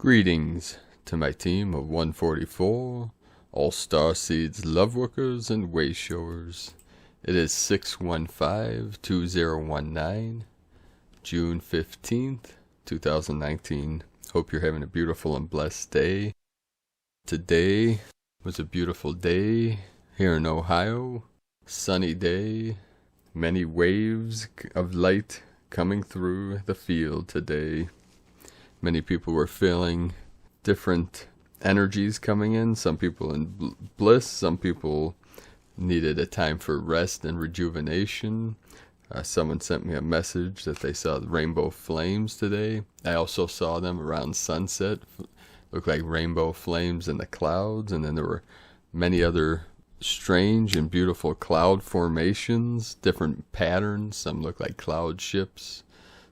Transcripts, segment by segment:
Greetings to my team of 144, all Starseeds, Loveworkers, and Wayshowers. It is 6/15/2019, June 15th, 2019. Hope you're having a beautiful and blessed day. Today was a beautiful day here in Ohio. Sunny day. Many waves of light coming through the field today. Many people were feeling different energies coming in. Some people in bliss. Some people needed a time for rest and rejuvenation. Someone sent me a message that they saw the rainbow flames today. I also saw them around sunset. Looked like rainbow flames in the clouds. And then there were many other strange and beautiful cloud formations, different patterns. Some look like cloud ships.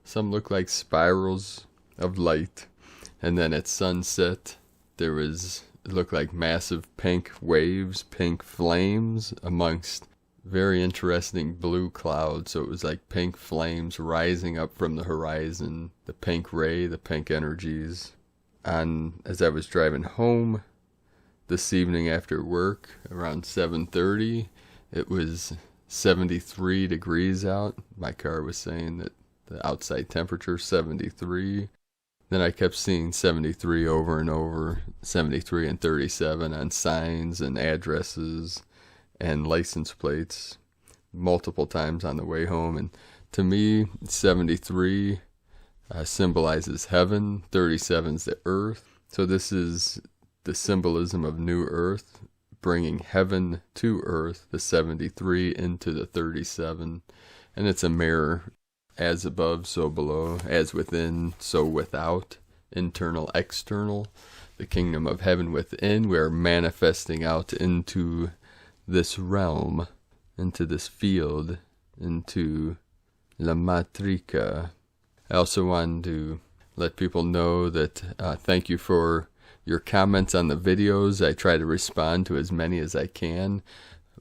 Some look like spirals of light. And then at sunset there was, it looked like massive pink waves, pink flames amongst very interesting blue clouds. So it was like pink flames rising up from the horizon, the pink ray, the pink energies. And as I was driving home this evening after work around 7:30, it was 73 degrees out. My car was saying that the outside temperature 73. Then I kept seeing 73 over and over, 73 and 37 on signs and addresses and license plates multiple times on the way home. And to me, 73 symbolizes heaven, 37 is the earth. So this is the symbolism of new earth, bringing heaven to earth, the 73 into the 37. And it's a mirror. As above, so below. As within, so without. Internal, external. The kingdom of heaven within. We are manifesting out into this realm, into this field, into La Matrica. I also wanted to let people know that thank you for your comments on the videos. I try to respond to as many as I can.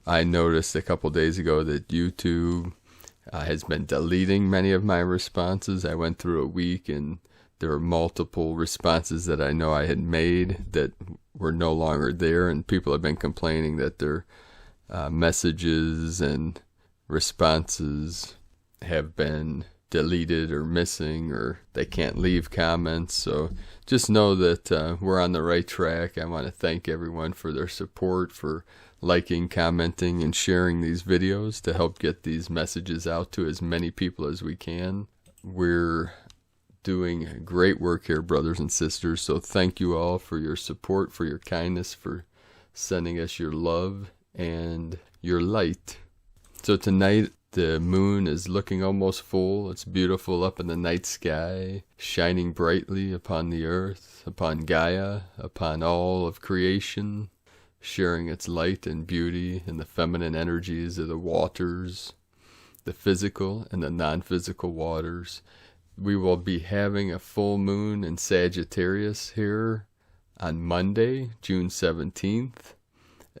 I noticed a couple days ago that YouTube has been deleting many of my responses. I went through a week and there were multiple responses that I know I had made that were no longer there, and people have been complaining that their messages and responses have been deleted or missing, or they can't leave comments. So just know that we're on the right track. I want to thank everyone for their support, for liking, commenting, and sharing these videos to help get these messages out to as many people as we can. We're doing great work here, brothers and sisters, so thank you all for your support, for your kindness, for sending us your love and your light. So tonight the moon is looking almost full. It's beautiful up in the night sky, shining brightly upon the earth, upon Gaia, upon all of creation, sharing its light and beauty and the feminine energies of the waters, the physical and the non-physical waters. We will be having a full moon in Sagittarius here on Monday, June 17th.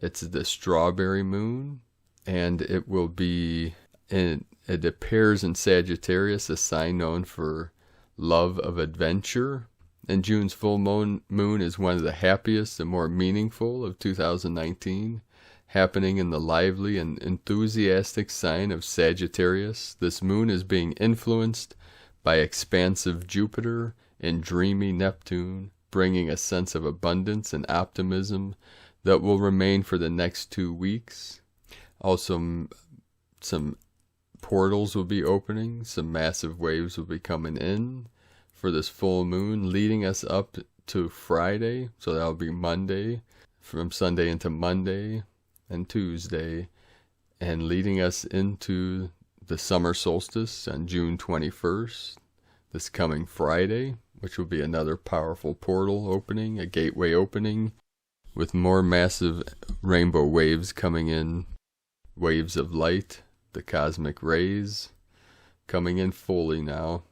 It's the strawberry moon, and it will be it appears in Sagittarius, a sign known for love of adventure. And June's full moon is one of the happiest and more meaningful of 2019, happening in the lively and enthusiastic sign of Sagittarius. This moon is being influenced by expansive Jupiter and dreamy Neptune, bringing a sense of abundance and optimism that will remain for the next 2 weeks. Also, some portals will be opening, some massive waves will be coming in for this full moon, leading us up to Friday. So that'll be Monday, from Sunday into Monday and Tuesday, and leading us into the summer solstice on June 21st, this coming Friday, which will be another powerful portal opening, a gateway opening, with more massive rainbow waves coming in, waves of light, the cosmic rays coming in fully now.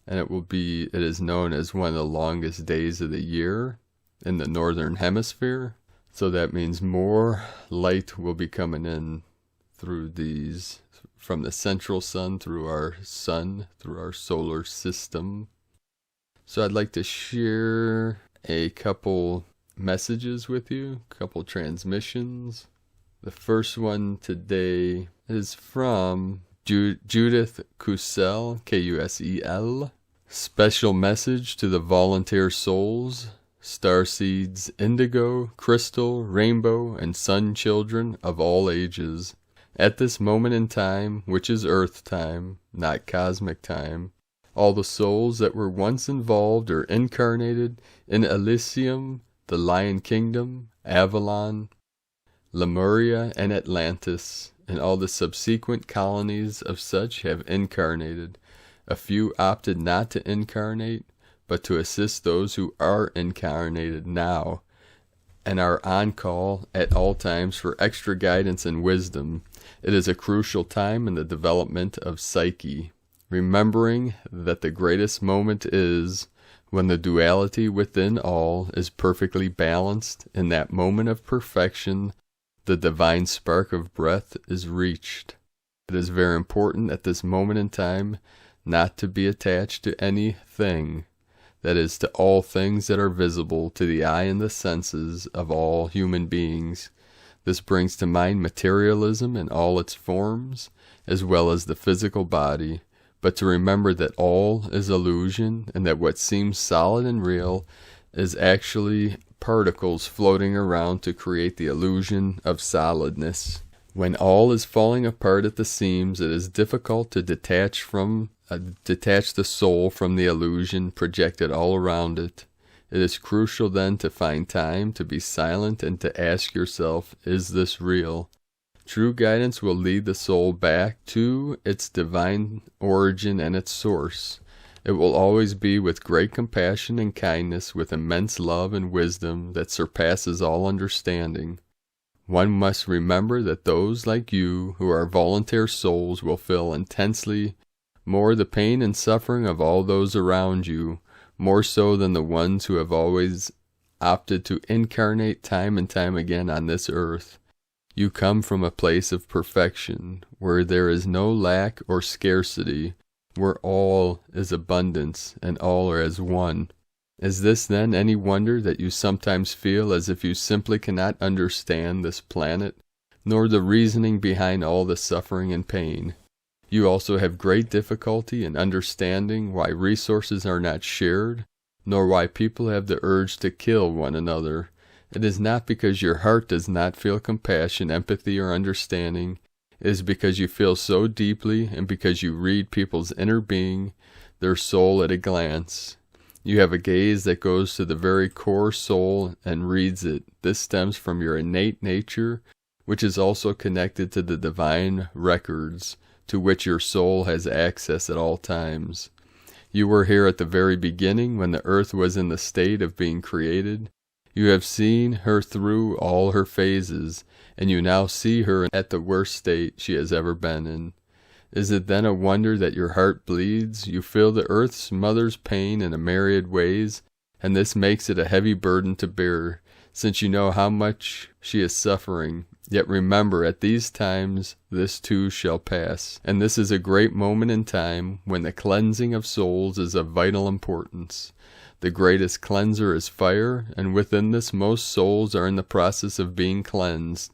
And it is known as one of the longest days of the year in the northern hemisphere. So that means more light will be coming in through these, from the central sun, through our solar system. So I'd like to share a couple messages with you, a couple transmissions. The first one today is from Judith Kusel, Kusel. Special message to the volunteer souls, starseeds, indigo, crystal, rainbow, and sun children of all ages. At this moment in time, which is Earth time, not cosmic time, all the souls that were once involved or incarnated in Elysium, the Lion Kingdom, Avalon, Lemuria, and Atlantis, and all the subsequent colonies of such have incarnated. A few opted not to incarnate, but to assist those who are incarnated now, and are on call at all times for extra guidance and wisdom. It is a crucial time in the development of psyche, remembering that the greatest moment is when the duality within all is perfectly balanced. In that moment of perfection, the divine spark of breath is reached. It is very important at this moment in time not to be attached to anything, that is, to all things that are visible to the eye and the senses of all human beings. This brings to mind materialism in all its forms, as well as the physical body, but to remember that all is illusion, and that what seems solid and real is actually particles floating around to create the illusion of solidness. When all is falling apart at the seams, it is difficult to detach the soul from the illusion projected all around it. It is crucial then to find time to be silent and to ask yourself, is this real? True guidance will lead the soul back to its divine origin and its source. It will always be with great compassion and kindness, with immense love and wisdom that surpasses all understanding. One must remember that those like you who are volunteer souls will feel intensely more the pain and suffering of all those around you, more so than the ones who have always opted to incarnate time and time again on this earth. You come from a place of perfection, where there is no lack or scarcity, where all is abundance, and all are as one. Is this then any wonder that you sometimes feel as if you simply cannot understand this planet, nor the reasoning behind all the suffering and pain? You also have great difficulty in understanding why resources are not shared, nor why people have the urge to kill one another. It is not because your heart does not feel compassion, empathy, or understanding. It is because you feel so deeply, and because you read people's inner being, their soul at a glance. You have a gaze that goes to the very core soul and reads it. This stems from your innate nature, which is also connected to the divine records, to which your soul has access at all times. You were here at the very beginning, when the earth was in the state of being created. You have seen her through all her phases, and you now see her at the worst state she has ever been in. Is it then a wonder that your heart bleeds? You feel the earth's mother's pain in a myriad ways, and this makes it a heavy burden to bear, since you know how much she is suffering. Yet remember, at these times this too shall pass, and this is a great moment in time when the cleansing of souls is of vital importance. The greatest cleanser is fire, and within this most souls are in the process of being cleansed.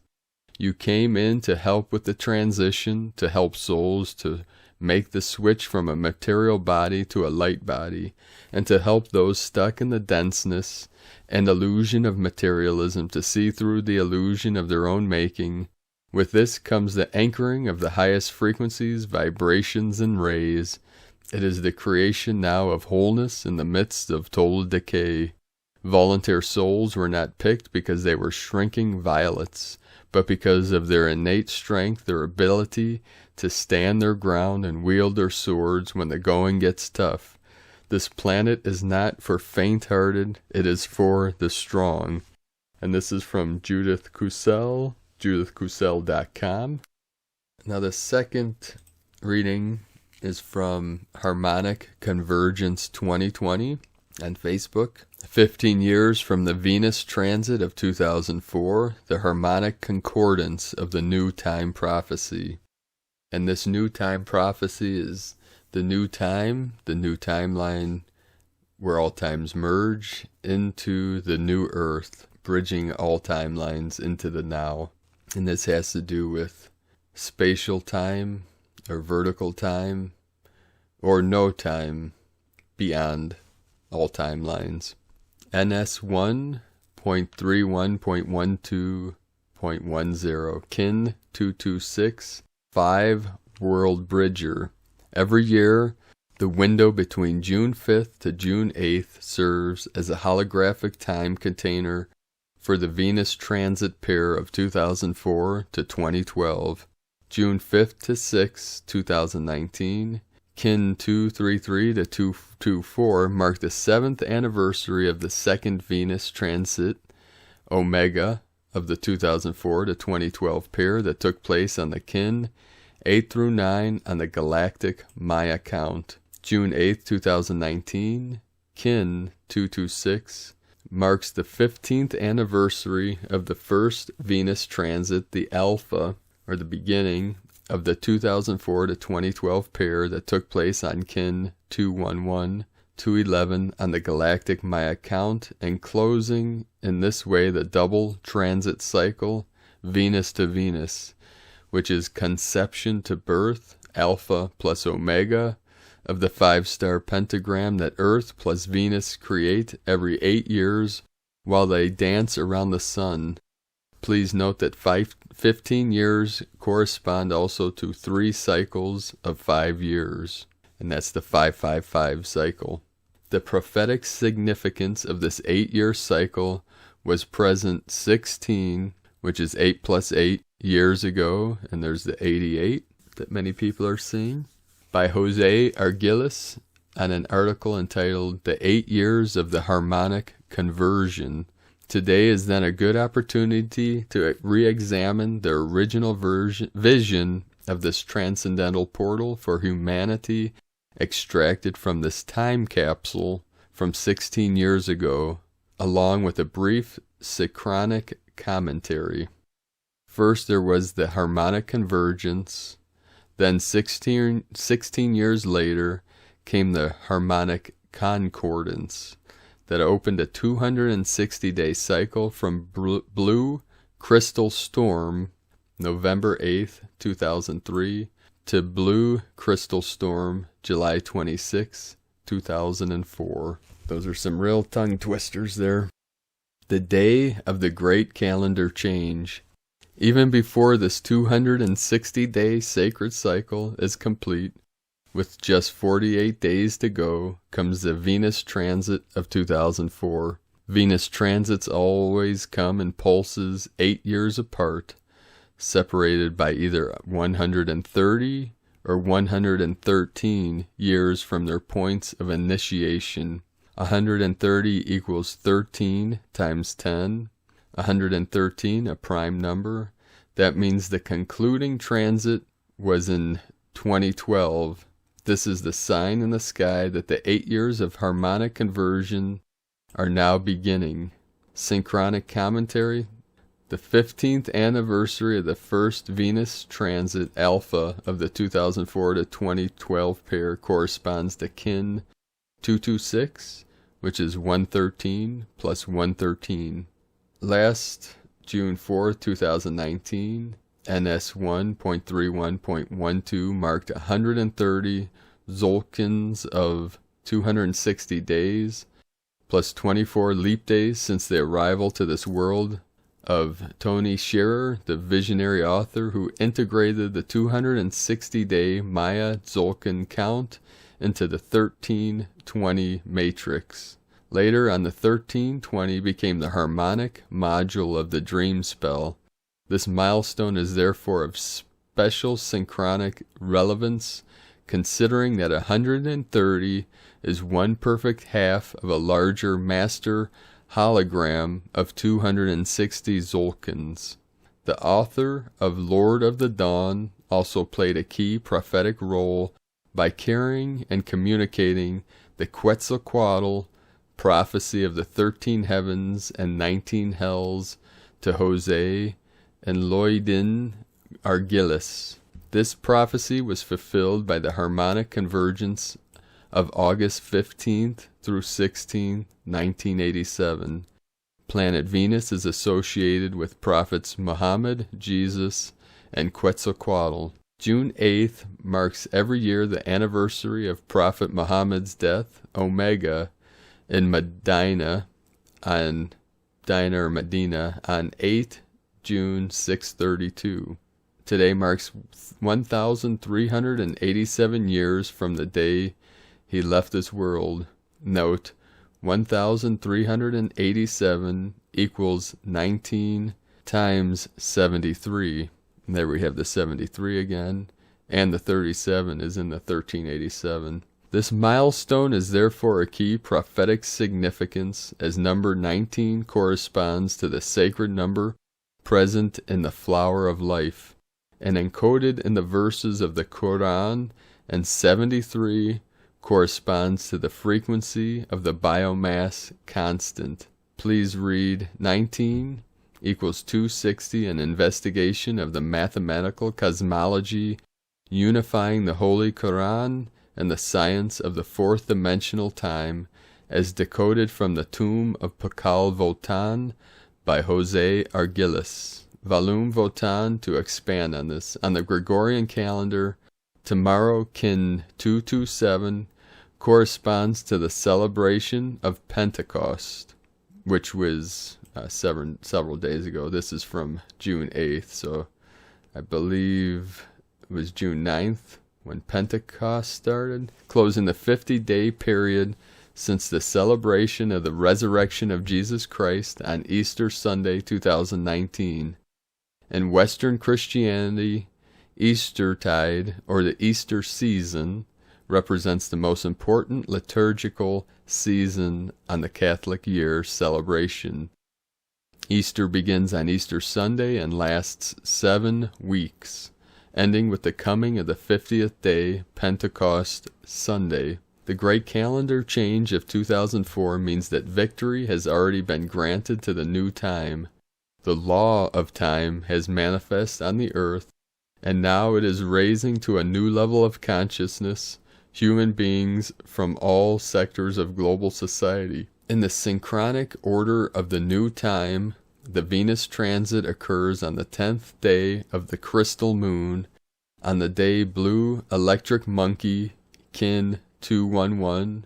You came in to help with the transition, to help souls to make the switch from a material body to a light body, and to help those stuck in the denseness and illusion of materialism to see through the illusion of their own making. With this comes the anchoring of the highest frequencies, vibrations, and rays. It is the creation now of wholeness in the midst of total decay. Volunteer souls were not picked because they were shrinking violets, but because of their innate strength, their ability to stand their ground and wield their swords when the going gets tough. This planet is not for faint-hearted, it is for the strong. And this is from Judith Kusel, judithkusel.com. Now the second reading is from Harmonic Convergence 2020 on Facebook. 15 years from the Venus transit of 2004, the harmonic concordance of the new time prophecy. And this new time prophecy is the new time, the new timeline where all times merge into the new earth, bridging all timelines into the now. And this has to do with spatial time or vertical time or no time beyond all timelines. NS1.31.12.10 Kin 226 5 World Bridger. Every year, the window between June 5th to June 8th serves as a holographic time container for the Venus transit pair of 2004 to 2012. June 5th to 6th, 2019, Kin 233 to 224 marked the 7th anniversary of the second Venus transit, Omega, of the 2004 to 2012 pair that took place on the Kin 8 through 9 on the Galactic Maya count. June 8th, 2019, Kin 226 marks the 15th anniversary of the first Venus transit, the Alpha, or the beginning of the 2004 to 2012 pair that took place on Kin 211, 211 on the Galactic Maya count, and closing in this way the double transit cycle, Venus to Venus, which is conception to birth, Alpha plus Omega, of the 5-star pentagram that Earth plus Venus create every 8 years while they dance around the sun. Please note that 15 years correspond also to 3 cycles of 5 years, and that's the 555 cycle. The prophetic significance of this 8-year cycle was present 16, which is 8 plus 8 years ago, and there's the 88 that many people are seeing, by Jose Arguelles on an article entitled The 8 Years of the Harmonic Conversion. Today is then a good opportunity to re-examine the original vision of this transcendental portal for humanity extracted from this time capsule from 16 years ago, along with a brief synchronic commentary. First there was the harmonic convergence, then 16 years later came the harmonic concordance that opened a 260-day cycle from Blue Crystal Storm, November 8th, 2003, to Blue Crystal Storm, July 26, 2004. Those are some real tongue twisters there. The day of the great calendar change. Even before this 260-day sacred cycle is complete, with just 48 days to go, comes the Venus transit of 2004. Venus transits always come in pulses 8 years apart, separated by either 130 or 113 years from their points of initiation. 130 equals 13 times 10. 113, a prime number. That means the concluding transit was in 2012. This is the sign in the sky that the 8 years of harmonic conversion are now beginning. Synchronic commentary. The 15th anniversary of the first Venus transit Alpha of the 2004 to 2012 pair corresponds to Kin 226, which is 113 plus 113. Last June 4th, 2019, NS1.31.12 marked 130 Zolkins of 260 days, plus 24 leap days since the arrival to this world of Tony Shearer, the visionary author who integrated the 260-day Maya Zolkin count into the 1320 matrix. Later on, the 1320 became the harmonic module of the dream spell. This milestone is therefore of special synchronic relevance, considering that 130 is one perfect half of a larger master hologram of 260 Zolkins. The author of Lord of the Dawn also played a key prophetic role by carrying and communicating the Quetzalcoatl prophecy of the 13 heavens and 19 hells to Jose and Loydin Arguelles. This prophecy was fulfilled by the harmonic convergence of August 15th through 16th, 1987. Planet Venus is associated with prophets Muhammad, Jesus, and Quetzalcoatl. June 8th marks every year the anniversary of Prophet Muhammad's death, Omega, in Medina on 8 June 632. Today marks 1,387 years from the day he left this world. Note, 1,387 equals 19 times 73. And there we have the 73 again, and the 37 is in the 1387. This milestone is therefore a key prophetic significance, as number 19 corresponds to the sacred number present in the flower of life, and encoded in the verses of the Quran, and 73 corresponds to the frequency of the biomass constant. Please read 19 equals 260, an investigation of the mathematical cosmology unifying the Holy Quran and the science of the fourth dimensional time, as decoded from the tomb of Pakal Votan by Jose Arguelles. Volume Votan, to expand on this. On the Gregorian calendar, tomorrow kin 227 corresponds to the celebration of Pentecost, which was several days ago. This is from June 8th, so I believe it was June 9th when Pentecost started, closing the 50-day period since the celebration of the resurrection of Jesus Christ on Easter Sunday 2019. In Western Christianity, Eastertide, or the Easter season, represents the most important liturgical season on the Catholic year celebration. Easter begins on Easter Sunday and lasts 7 weeks, ending with the coming of the 50th day, Pentecost Sunday. The great calendar change of 2004 means that victory has already been granted to the new time. The law of time has manifested on the earth, and now it is raising to a new level of consciousness human beings from all sectors of global society. In the synchronic order of the new time, the Venus transit occurs on the 10th day of the crystal moon, on the day blue electric monkey kin 211.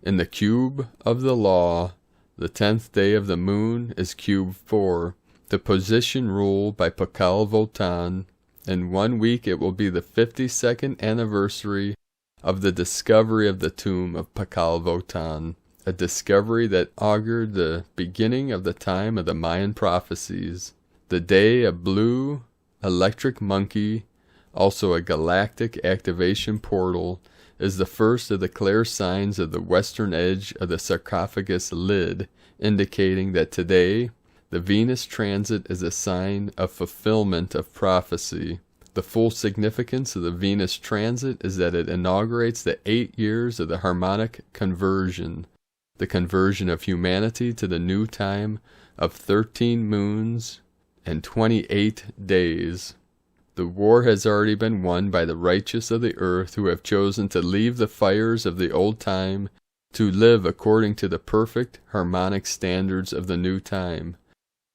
In the cube of the law, the 10th day of the moon is cube 4, the position ruled by Pakal Votan. In 1 week it will be the 52nd anniversary of the discovery of the tomb of Pakal Votan, a discovery that augured the beginning of the time of the Mayan prophecies. The day of blue electric monkey, also a galactic activation portal, is the first of the clear signs of the western edge of the sarcophagus lid, indicating that today the Venus transit is a sign of fulfillment of prophecy. The full significance of the Venus transit is that it inaugurates the 8 years of the harmonic conversion, the conversion of humanity to the new time of 13 moons and 28 days. The war has already been won by the righteous of the earth, who have chosen to leave the fires of the old time to live according to the perfect harmonic standards of the new time.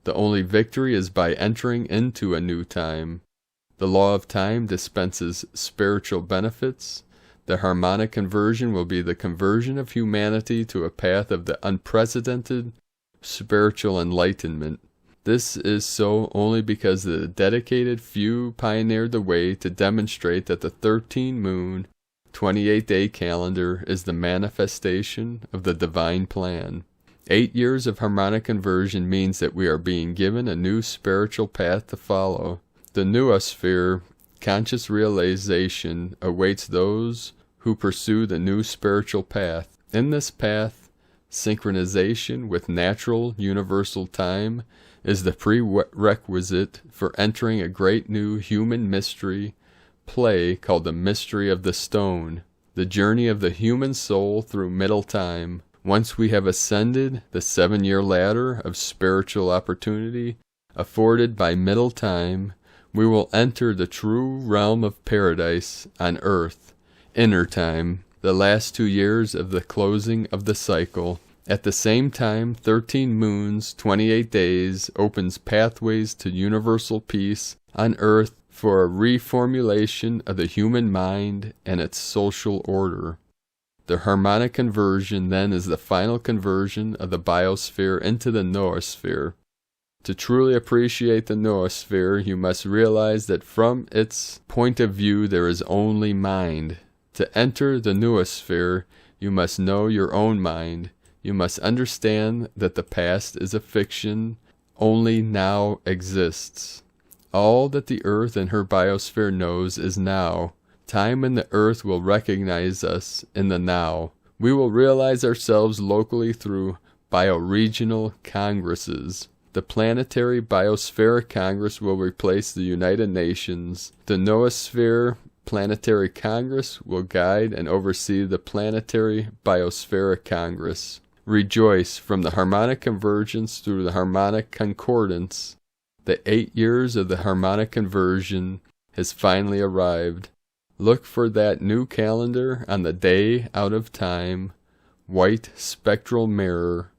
The only victory is by entering into a new time. The law of time dispenses spiritual benefits. The harmonic conversion will be the conversion of humanity to a path of the unprecedented spiritual enlightenment. This is so only because the dedicated few pioneered the way to demonstrate that the 13-moon, 28-day calendar is the manifestation of the divine plan. 8 years of harmonic conversion means that we are being given a new spiritual path to follow. The noosphere, conscious realization, awaits those who pursue the new spiritual path. In this path, synchronization with natural universal time is the prerequisite for entering a great new human mystery play called the Mystery of the Stone, the journey of the human soul through middle time. Once we have ascended the 7-year ladder of spiritual opportunity afforded by middle time, we will enter the true realm of paradise on earth, inner time. the last 2 years of the closing of the cycle. At the same time, 13 moons, 28 days, opens pathways to universal peace on Earth for a reformulation of the human mind and its social order. The harmonic conversion then is the final conversion of the biosphere into the noosphere. To truly appreciate the noosphere, you must realize that from its point of view there is only mind. To enter the noosphere, you must know your own mind. You must understand that the past is a fiction, only now exists. All that the Earth and her biosphere knows is now. Time and the Earth will recognize us in the now. We will realize ourselves locally through bioregional congresses. The Planetary Biospheric Congress will replace the United Nations. The Noosphere Planetary Congress will guide and oversee the Planetary Biospheric Congress. Rejoice from the harmonic convergence through the harmonic concordance. The 8 years of the harmonic conversion has finally arrived. Look for that new calendar on the day out of time. White spectral mirror.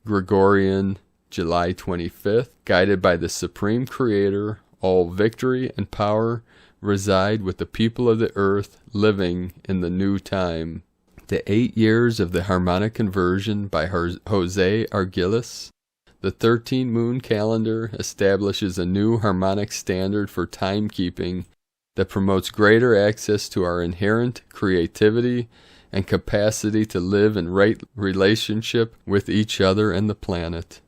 Gregorian, July 25th. Guided by the Supreme Creator, all victory and power reside with the people of the earth living in the new time. The 8 years of the harmonic conversion by Jose Arguelles. The 13 moon calendar establishes a new harmonic standard for timekeeping that promotes greater access to our inherent creativity and capacity to live in right relationship with each other and the planet.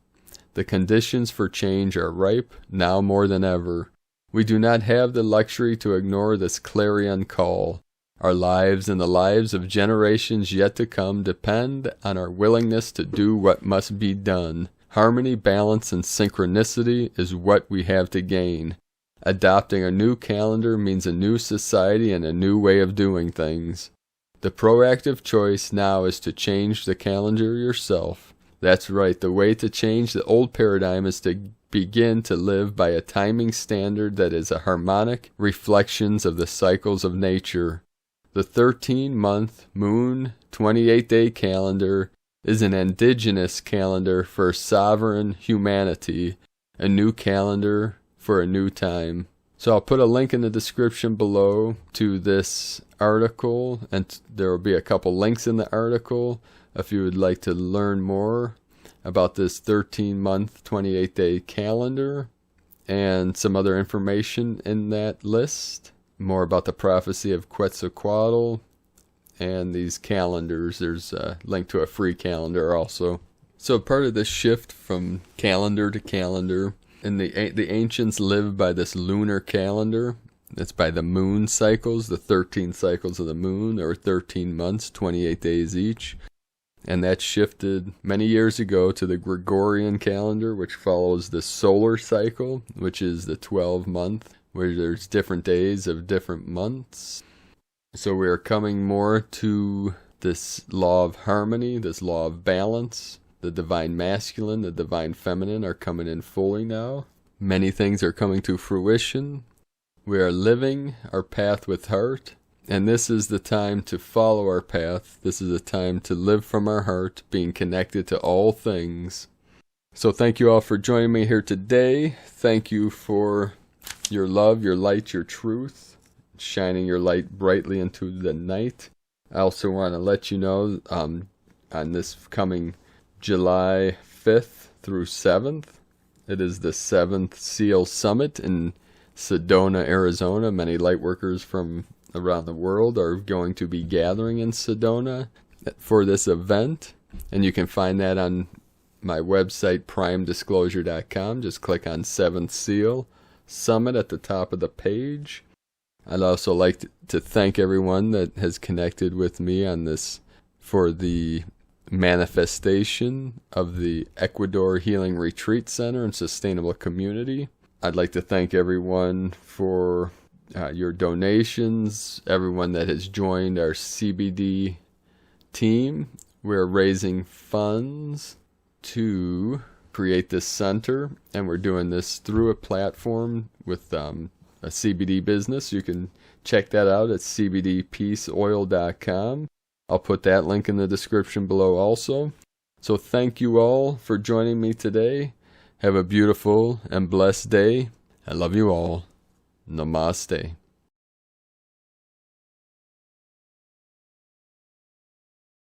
The conditions for change are ripe, now more than ever. We do not have the luxury to ignore this clarion call. Our lives and the lives of generations yet to come depend on our willingness to do what must be done. Harmony, balance, and synchronicity is what we have to gain. Adopting a new calendar means a new society and a new way of doing things. The proactive choice now is to change the calendar yourself. That's right, the way to change the old paradigm is to begin to live by a timing standard that is a harmonic reflections of the cycles of nature. The 13-month moon 28-day calendar is an indigenous calendar for sovereign humanity, a new calendar for a new time. So I'll put a link in the description below to this article, and there will be a couple links in the article if you would like to learn more about this 13-month 28-day calendar and some other information in that list. More about the prophecy of Quetzalcoatl and these calendars. There's a link to a free calendar also. So part of this shift from calendar to calendar, and the ancients lived by this lunar calendar. It's by the moon cycles, the 13 cycles of the moon, or 13 months, 28 days each. And that shifted many years ago to the Gregorian calendar, which follows the solar cycle, which is the 12-month, where there's different days of different months. So we are coming more to this law of harmony, this law of balance. The divine masculine, the divine feminine are coming in fully now. Many things are coming to fruition. We are living our path with heart. And this is the time to follow our path. This is the time to live from our heart, being connected to all things. So thank you all for joining me here today. Thank you for your love, your light, your truth, shining your light brightly into the night. I also want to let you know on this coming July 5th through 7th, it is the 7th SEAL Summit in Sedona, Arizona. Many Lightworkers from around the world are going to be gathering in Sedona for this event, and you can find that on my website, primedisclosure.com. Just click on 7th SEAL Summit at the top of the page. I'd also like to thank everyone that has connected with me on this for the manifestation of the Ecuador Healing Retreat Center and Sustainable Community. I'd like to thank everyone for your donations, everyone that has joined our CBD team. We're raising funds to create this center, and we're doing this through a platform with a CBD business. You can check that out at cbdpeaceoil.com. I'll put that link in the description below also. So thank you all for joining me today. Have a beautiful and blessed day. I love you all. Namaste.